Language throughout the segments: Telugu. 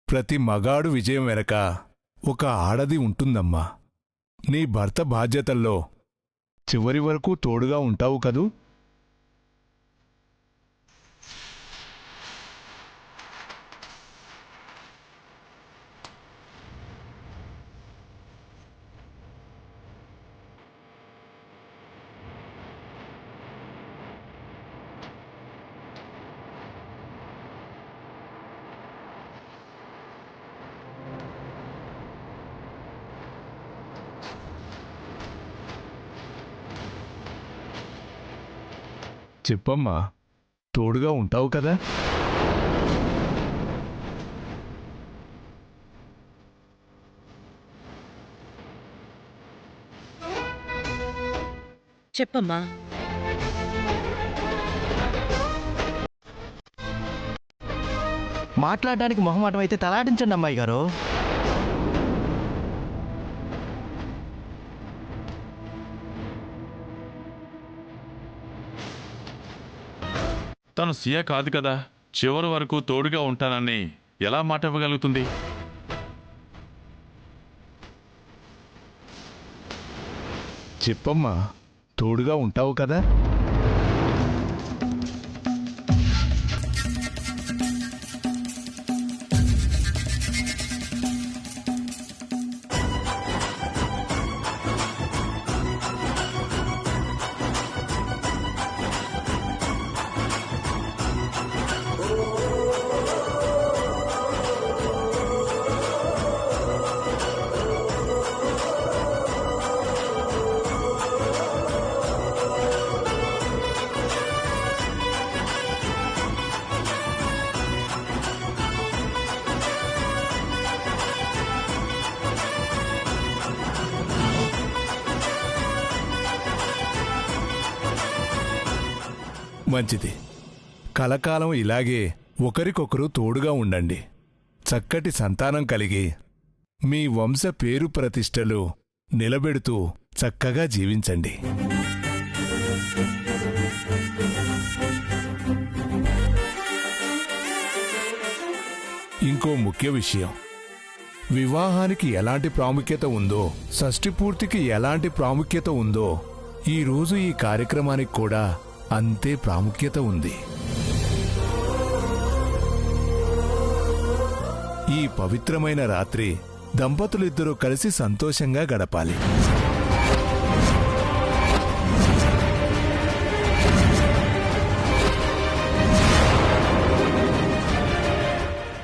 ప్రతి మగాడు విజయం వెనక ఒక ఆడది ఉంటుందమ్మా. నీ భర్త బాధ్యతల్లో చివరి వరకు తోడుగా ఉంటావు కదూ? చెప్పమ్మా, తోడుగా ఉంటావు కదా? చెప్పమ్మా. మాట్లాడడానికి మొహమాటం అయితే తలాడించండి అమ్మాయి గారు. తను సియా కాదు కదా, చివరి వరకు తోడుగా ఉంటానని ఎలా మాట ఇవ్వగలుగుతుంది? చెప్పమ్మా, తోడుగా ఉంటావు కదా? మంచిది. కలకాలం ఇలాగే ఒకరికొకరు తోడుగా ఉండండి. చక్కటి సంతానం కలిగి మీ వంశ పేరు ప్రతిష్టలు నిలబెడుతూ చక్కగా జీవించండి. ఇంకో ముఖ్య విషయం, వివాహానికి ఎలాంటి ప్రాముఖ్యత ఉందో, షష్ఠిపూర్తికి ఎలాంటి ప్రాముఖ్యత ఉందో, ఈరోజు ఈ కార్యక్రమానికి కూడా అంతే ప్రాముఖ్యత ఉంది. ఈ పవిత్రమైన రాత్రి దంపతులిద్దరూ కలిసి సంతోషంగా గడపాలి.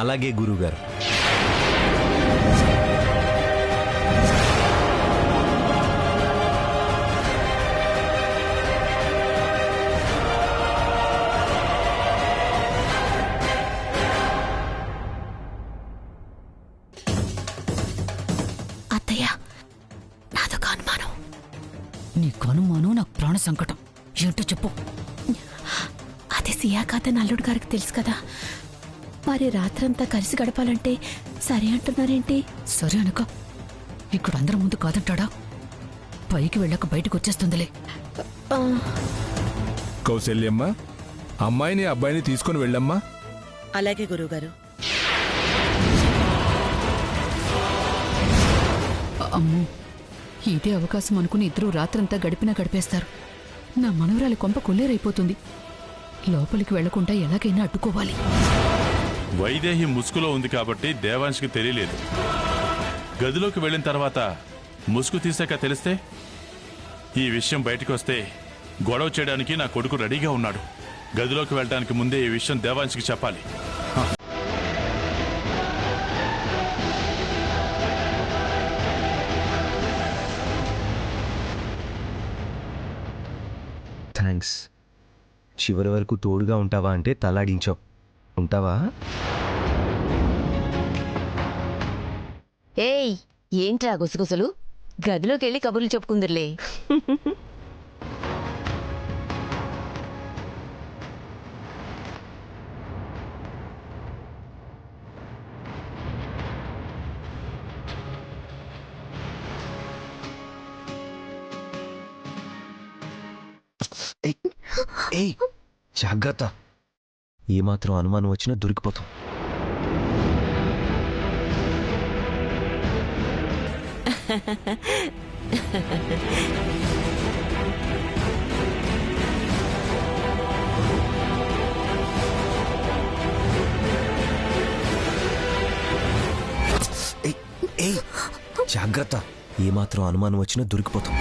అలాగే గురువుగారు. నీకు అనుమానం, నాకు ప్రాణ సంకటం. ఏంటో చెప్పు. అది సియా కాదని అల్లుడు గారికి తెలుసు కదా, మరి రాత్రంతా కలిసి గడపాలంటే సరే అంటున్నారేంటి? సరే అనుకో, ఇక్కడ అందరం ముందు కాదంటాడా? పైకి వెళ్ళాక బయటకు వచ్చేస్తుందిలే. కౌశల్యమ్మ, అమ్మాయిని అబ్బాయిని తీసుకుని వెళ్ళమ్మా. అలాగే గురువుగారు. అమ్మో, ఇదే అవకాశం అనుకుని ఇద్దరూ రాత్రంతా గడిపేస్తారు. నా మనవరాలి కొంప కొల్లేరైపోతుంది. లోపలికి వెళ్లకుండా ఎలాగైనా అడ్డుకోవాలి. వైదేహి ముసుగులో ఉంది కాబట్టి దేవాంశ్కి తెలియలేదు. గదిలోకి వెళ్ళిన తర్వాత ముసుగు తీసాక తెలిస్తే, ఈ విషయం బయటకు వస్తే గొడవ చేయడానికి నా కొడుకు రెడీగా ఉన్నాడు. గదిలోకి వెళ్ళడానికి ముందే ఈ విషయం దేవాంశ్కి చెప్పాలి. థ్యాంక్స్. చివరి వరకు తోడుగా ఉంటావా అంటే తలాడించావు. ఉంటావా? ఏయ్, ఏంట్రా గుసగుసలు? గదిలోకి వెళ్ళి కబుర్లు చెప్పుకుందిర్లే. ఏయ్, జాగ్రత్త. ఏమాత్రం అనుమానం వచ్చినా దొరికిపోతాం. ఏయ్ జాగ్రత్త, ఏమాత్రం అనుమానం వచ్చినా దొరికిపోతాం.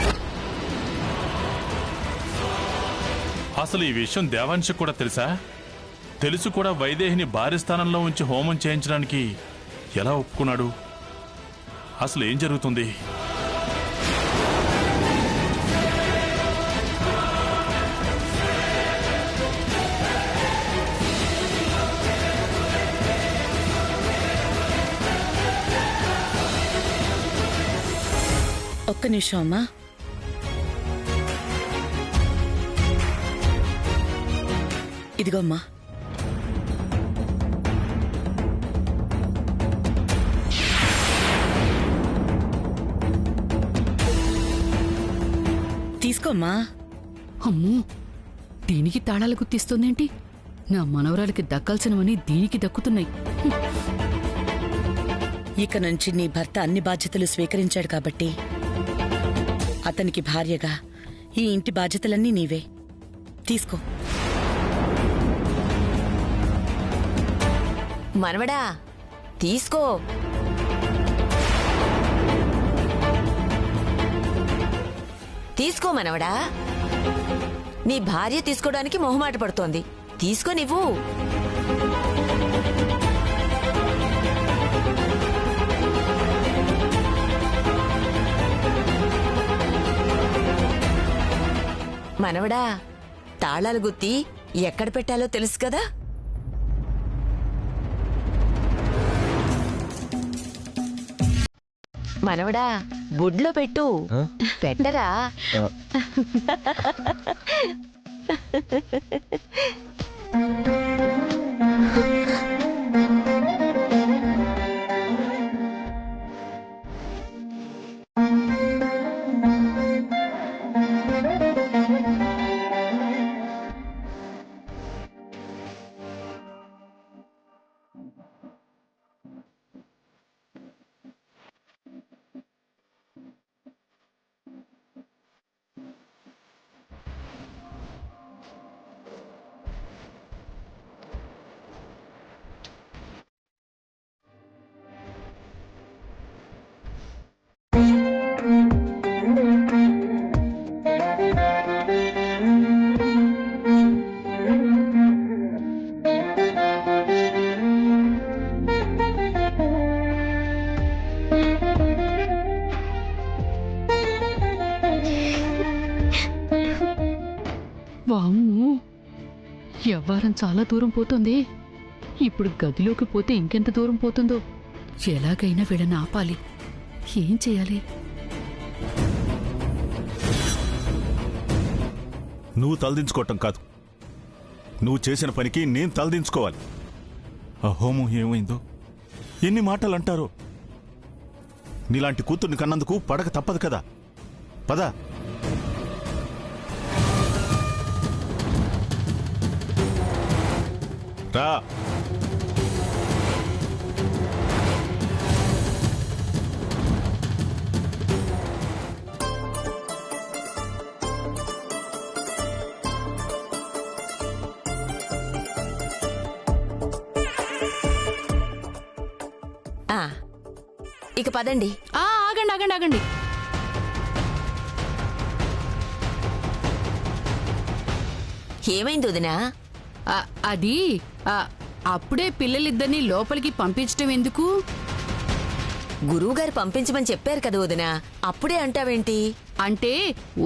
అసలు ఈ విషయం దేవాంశకు కూడా తెలుసా? తెలుసు కూడా వైదేహిని భార్య స్థానంలో ఉంచి హోమం చేయించడానికి ఎలా ఒప్పుకున్నాడు? అసలు ఏం జరుగుతుంది? ఒక్క నిమిషం అమ్మా. ఇదిగో అమ్మా. తీసుకోమ్మా. అమ్మో, దీనికి తాళాలు గుర్తిస్తుందేంటి? నా మనవరాలకి దక్కాల్సినవని దీనికి దక్కుతున్నాయి. ఇక నుంచి నీ భర్త అన్ని బాధ్యతలు స్వీకరించాడు కాబట్టి అతనికి భార్యగా ఈ ఇంటి బాధ్యతలన్నీ నీవే. తీసుకో. మనవడా తీసుకో. తీసుకో మనవడా. నీ భార్య తీసుకోవడానికి మొహమాట పడుతోంది. తీసుకో నువ్వు. మనవడా, తాళాలు గుత్తి ఎక్కడ పెట్టాలో తెలుసు కదా? మనవడా, బుడ్లో పెట్టు. ఆ? పెట్టరా? వామ్మో, వ్యవహారం చాలా దూరం పోతుంది. ఇప్పుడు గదిలోకి పోతే ఇంకెంత దూరం పోతుందో. ఎలాగైనా వీళ్ళని ఆపాలి. ఏం చేయాలి? నువ్వు తలదించుకోవటం కాదు, నువ్వు చేసిన పనికి నేను తలదించుకోవాలి. ఆ హోమం ఏమైందో, ఎన్ని మాటలు అంటారో. నీలాంటి కూతుర్ని కన్నందుకు పడక తప్పదు కదా. పద. రా. ఇక పదండి. ఆగండి ఆగండి ఆగండి. ఏమైంది వదినా? అది అప్పుడే పిల్లలిద్దరినీ లోపలికి పంపించటం ఎందుకు? గురువుగారు పంపించమని చెప్పారు కదా వదినా, అప్పుడే అంటావేంటి? అంటే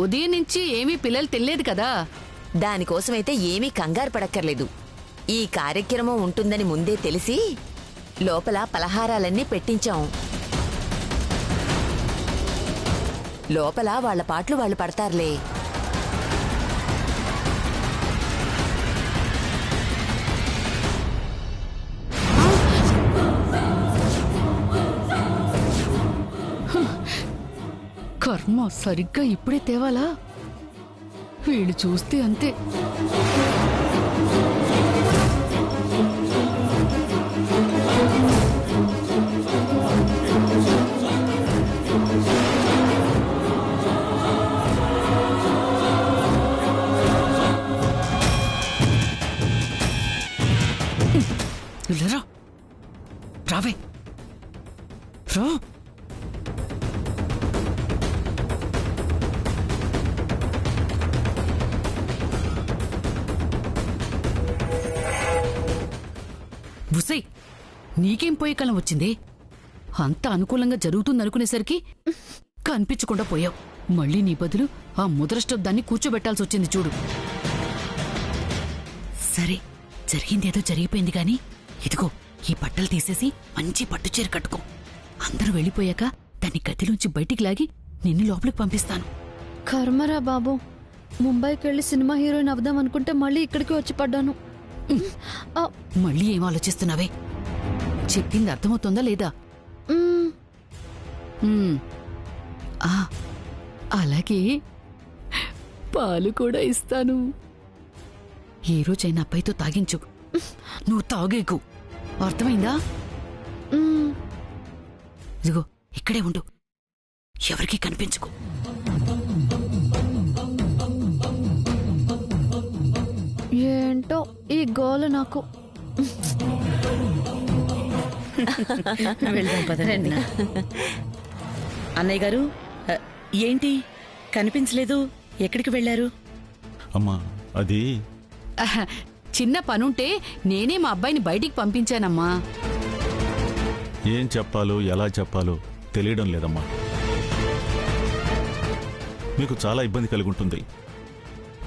ఉదయం నుంచి ఏమీ పిల్లలు తెలియదు కదా. దానికోసమైతే ఏమీ కంగారు పడక్కర్లేదు. ఈ కార్యక్రమం ఉంటుందని ముందే తెలిసి లోపల పలహారాలన్నీ పెట్టించాం. లోపల వాళ్ల పాటలు వాళ్ళు పడతారులే. కర్మ, సరిగ్గా ఇప్పుడే తేవాలా? వీళ్ళు చూస్తే అంతే. రావే రా. బుసై, నీకేం పోయే కాలం వచ్చింది? అంత అనుకూలంగా జరుగుతుందనుకునేసరికి కనిపించకుండా పోయావు. మళ్ళీ నీ బదులు ఆ ముదరష్టబ్దాన్ని కూర్చోబెట్టాల్సి వచ్చింది చూడు. సరే, జరిగిందేదో జరిగిపోయింది గాని ఇదిగో ఈ బట్టలు తీసేసి మంచి పట్టుచీర కట్టుకో. అందరూ వెళ్ళిపోయాక దాన్ని గదిలోంచి బయటికి లాగి నిన్ను లోపలికి పంపిస్తాను. కర్మరా బాబు, ముంబైకి వెళ్ళి సినిమా హీరోయిన్ అవుదాం అనుకుంటే మళ్ళీ ఇక్కడికి వచ్చి పడ్డాను. మళ్ళీ ఏం ఆలోచిస్తున్నావే? చెప్పింది అర్థమవుతుందా లేదా? ఆ, అలాగే పాలు కూడా ఇస్తాను. ఏ రోజైనా అబ్బాయితో తాగించు. నువ్వు తాగేకు, అర్థమైందా? ఇదిగో ఇక్కడే ఉండు, ఎవరికీ కనిపించుకో. ఏంటో ఈ గోల నాకు. వెళ్దాం పదండి. అన్నయ్య గారు, ఏంటి కనిపించలేదు? ఎక్కడికి వెళ్లారు? అమ్మా అది చిన్న పనుంటే నేనే మా అబ్బాయిని బయటికి పంపించానమ్మా. ఏం చెప్పాలో ఎలా చెప్పాలో తెలియడం లేదమ్మా. మీకు చాలా ఇబ్బంది కలిగి ఉంటుంది.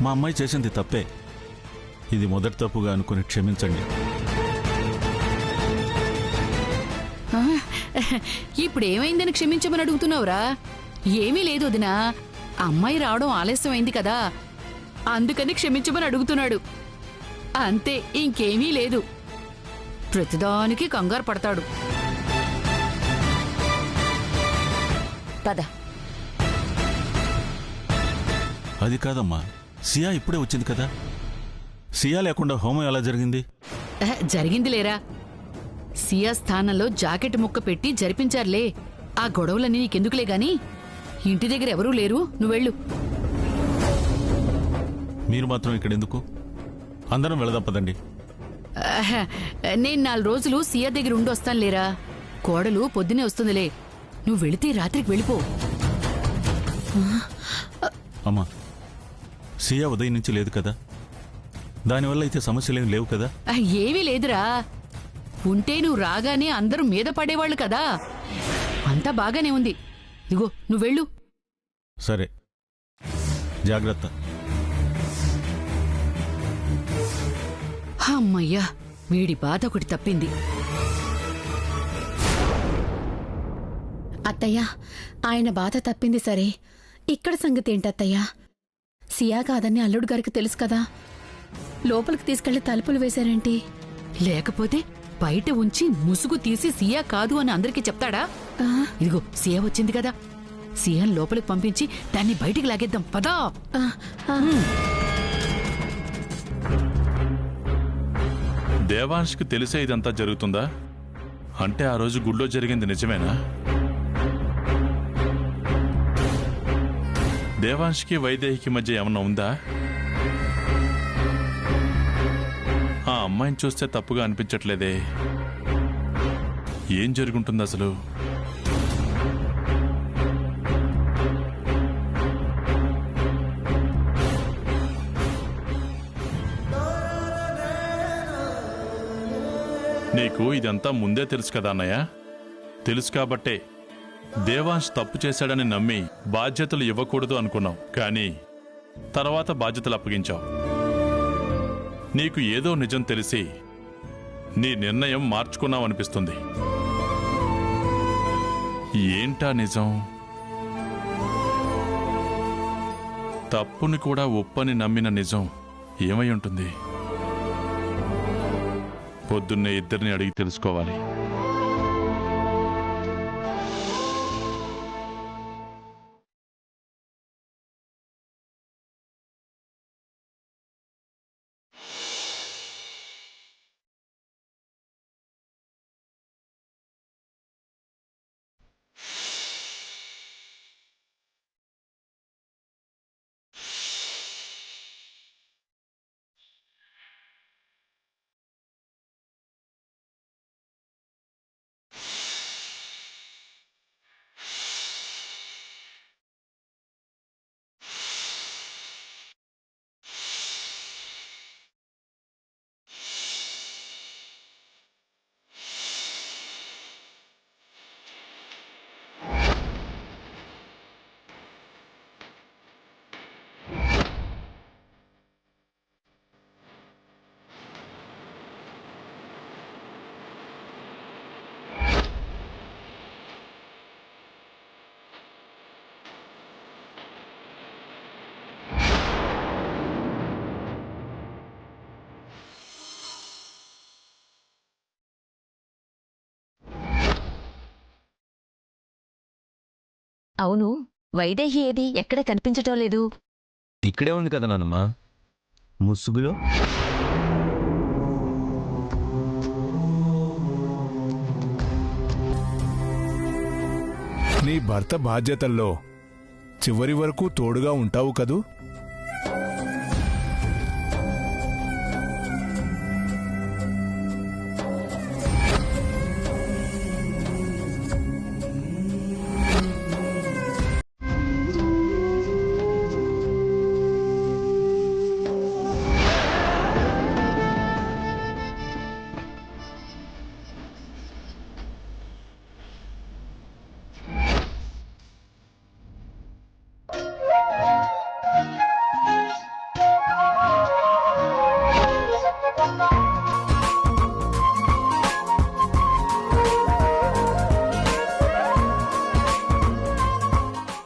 మా అమ్మాయి చేసింది తప్పే. ఇది మొదటి తప్పుగా అనుకుని క్షమించండి. ఇప్పుడు ఏమైందని క్షమించమని అడుగుతున్నావురా? ఏమీ లేదు వదినా, అమ్మాయి రావడం ఆలస్యమైంది కదా, అందుకని క్షమించమని అడుగుతున్నాడు అంతే, ఇంకేమీ లేదు. ప్రతిదానికి కంగారు పడతాడు. పద. అది కాదమ్మా, సియా ఇప్పుడే వచ్చింది కదా. సియా లేకుండా హోమం ఎలా జరిగింది? జరిగింది లేరా, సియా స్థానంలో జాకెట్ ముక్క పెట్టి జరిపించారులే. ఆ గొడవలన్నీ నీకెందుకులే గాని, ఇంటి దగ్గర ఎవరూ లేరు, నువ్వెళ్ళు. మీరు మాత్రం ఇక్కడెందుకు? అందరం వెళదాం పదండి. నేను 4 రోజులు సియా దగ్గర ఉండి వస్తాను లేరా. కోడలు పొద్దునే వస్తుందిలే, నువ్వు వెళితే రాత్రికి వెళ్ళిపో. అమ్మా, సియా ఉదయం నుంచి లేదు కదా, దానివల్ల అయితే సమస్యలేం లేవు కదా. ఏమీ లేదురా, ఉంటే నువ్వు రాగానే అందరూ మీద పడేవాళ్ళు కదా. అంతా బాగానే ఉంది, ఇదిగో నువ్వెళ్ళు. సరే, జాగ్రత్త. అమ్మయ్యా, వీడి బాధ ఒకటి తప్పింది. అత్తయ్యా, ఆయన బాధ తప్పింది సరే, ఇక్కడ సంగతి ఏంటత్తయ్యా? సియా కాదని అల్లుడు గారికి తెలుసు కదా, లోపలికి తీసుకెళ్లి తలుపులు వేశారేంటి? లేకపోతే బయట ఉంచి ముసుగు తీసి సియా కాదు అని అందరికీ చెప్తాడా? ఇదిగో సియా వచ్చింది కదా, సియాని లోపలికి పంపించి దాన్ని బయటికి లాగేద్దాం, పదా. దేవాంష్కి తెలిసే ఇదంతా జరుగుతుందా? అంటే ఆ రోజు గుళ్ళో జరిగింది నిజమేనా? దేవాంష్కి వైదేహికి మధ్య ఏమన్నా ఉందా? ఆ అమ్మాయిని చూస్తే తప్పుగా అనిపించట్లేదే. ఏం జరుగుంటుంది అసలు? నీకు ఇదంతా ముందే తెలుసు కదా అన్నయ్య. తెలుసు కాబట్టే దేవాంశ్ తప్పు చేశాడని నమ్మి బాధ్యతలు ఇవ్వకూడదు అనుకున్నావు, కానీ తర్వాత బాధ్యతలు అప్పగించావు. నీకు ఏదో నిజం తెలిసి నీ నిర్ణయం మార్చుకున్నావనిపిస్తుంది. ఏంటా నిజం? తప్పుని కూడా ఒప్పని నమ్మిన నిజం ఏమై ఉంటుంది? పొద్దున్నే ఇద్దరిని అడిగి తెలుసుకోవాలి. అవును, వైదేహి ఏది? ఎక్కడ కనిపించటం లేదు. ఇక్కడే ఉంది కదా నాన్నమ్మ, ముసుగులో. నీ భర్త బాధ్యతల్లో చివరి వరకు తోడుగా ఉంటావు కదూ?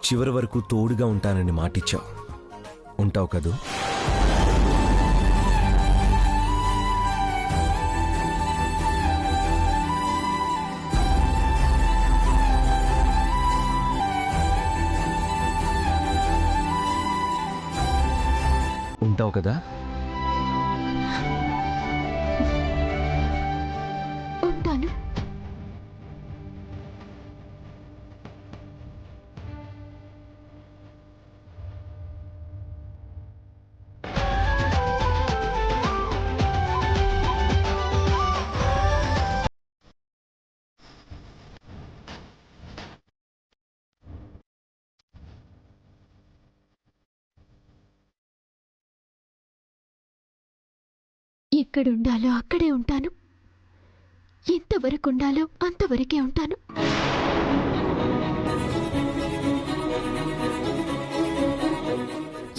చివరి వరకు తోడుగా ఉంటానని మాటిచ్చావు. ఉంటావు కదూ? ఉంటావు కదా? ఉంటాను. ఎక్కడుండాలో అక్కడే ఉంటాను. ఎంతవరకు ఉండాలో అంతవరకే ఉంటాను.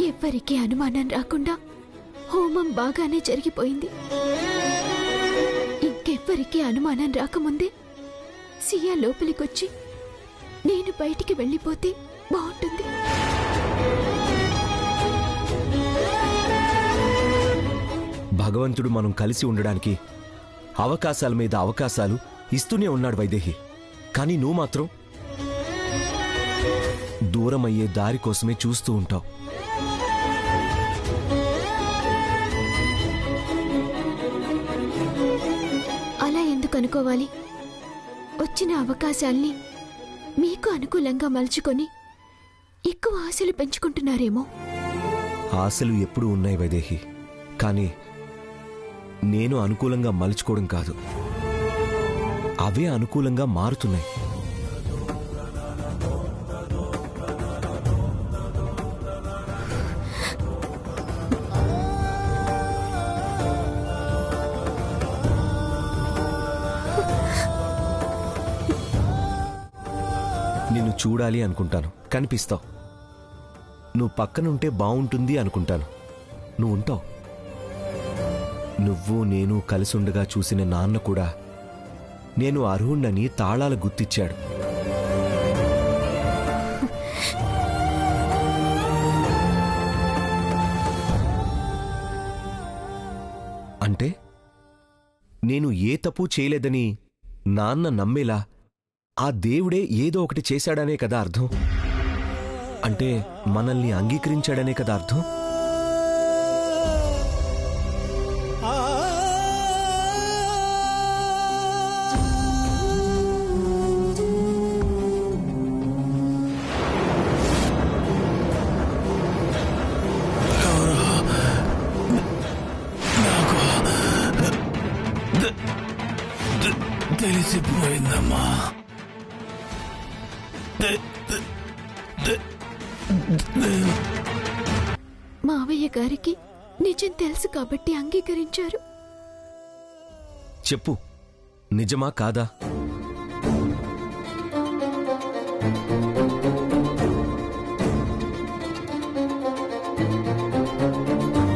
ఎవ్వరికీ అనుమానం రాకుండా హోమం బాగానే జరిగిపోయింది. ఇంకెవ్వరికీ అనుమానం రాకముందే సియా లోపలికొచ్చి నేను బయటికి వెళ్ళిపోతే బాగుంటుంది. భగవంతుడు మనం కలిసి ఉండడానికి అవకాశాల మీద అవకాశాలు ఇస్తూనే ఉన్నాడు వైదేహి. కానీ నువ్వు మాత్రం దూరమయ్యే దారి కోసమే చూస్తూ ఉంటావు. అలా ఎందుకు అనుకోవాలి? వచ్చిన అవకాశాల్ని మీకు అనుకూలంగా మలుచుకొని ఎక్కువ ఆశలు పెంచుకుంటున్నారేమో. ఆశలు ఎప్పుడూ ఉన్నాయి వైదేహి, కానీ నేను అనుకూలంగా మలుచుకోవడం కాదు, అవే అనుకూలంగా మారుతున్నాయి. నిన్ను చూడాలి అనుకుంటాను, కనిపిస్తావు. నువ్వు పక్కనుంటే బావుంటుంది అనుకుంటాను, నువ్వు ఉంటావు. నువ్వు నేను కలిసుండగా చూసిన నాన్న కూడా నేను అర్హుణ్ణని తాళాల గుర్తిచ్చాడు. అంటే నేను ఏ తప్పు చేయలేదని నాన్న నమ్మేలా ఆ దేవుడే ఏదో ఒకటి చేశాడనే కదా అర్థం. అంటే మనల్ని అంగీకరించాడనే కదా అర్థం. తెలిసిపోయిందమ్మా. మావయ్య గారికి నిజం తెలుసు కాబట్టి అంగీకరించారు. చెప్పు, నిజమా కాదా?